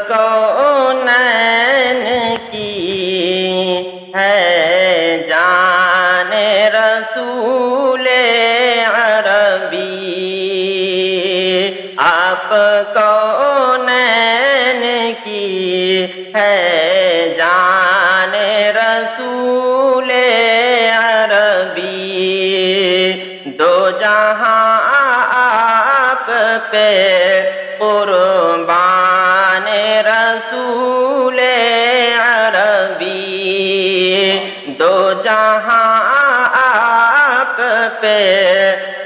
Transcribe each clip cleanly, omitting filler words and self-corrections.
कौनैन की है जान रसूल अरबी, आप कौनैन की है जान रसूल अरबी। दो जहां आप पे कुर्बान रसूल अरबी, दो जहां आप पे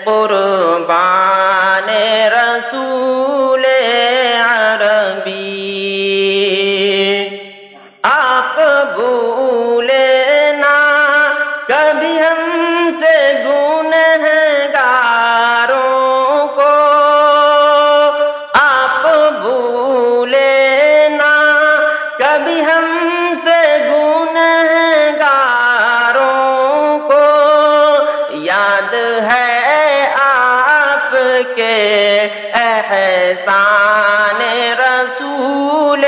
कुर्बान रसूल अरबी। आप भूले ना कभी हमसे गुनहगारों को, आप भूले ना कभी हमसे गुनहगारों को। याद है आपके एहसान रसूल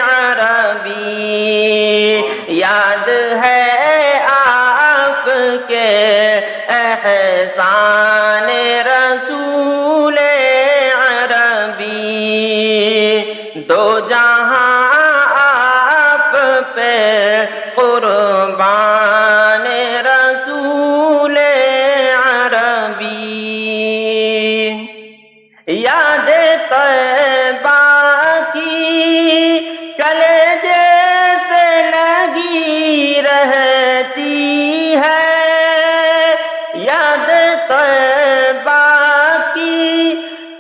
अरबी, याद है आपके एहसान रसूल अरबी। दो जहां आप पे कुर्बान रसूल अरबी। याद तैबा की कलेजे से लगी रहती है, याद तैबा की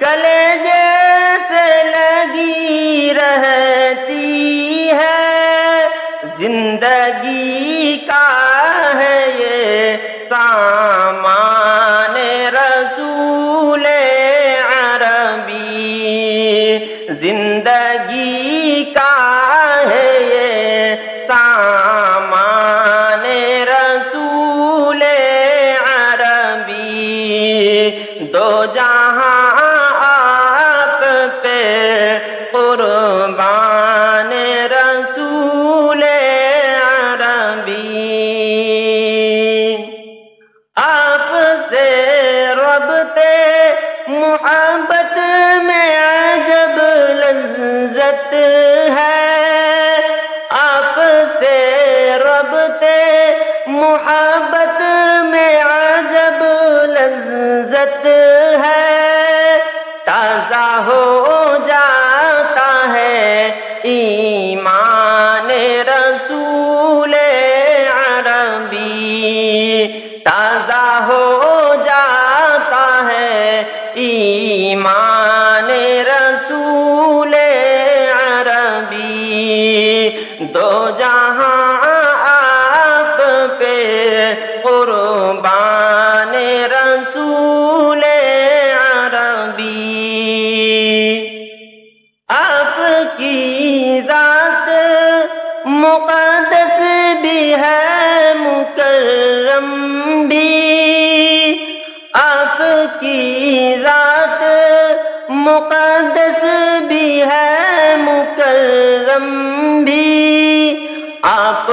कलेजे से लगी रहती है। जिंदगी का है ये सामान रसूल अरबी, जिंदगी का है ये सामान रसूल अरबी। दो जहां आप पे कुर्बान रसूल अरबी। आपसे रबते मुहब्बत में अजब लज्जत है, आपसे रबते मुहब्बत में अजब लज्जत है। ताज़ा हो जाता है ईमान रसूल अरबी, ताज़ा हो जाता है ईमान रसूल अरबी। दो जहां आप पे कुर्बान रसूल अरबी। आपकी ज़ात मुक़द्दस भी है मुकर्रम भी, आपकी ज़ात मुक़द्दस भी है मुकर्रम भी। आप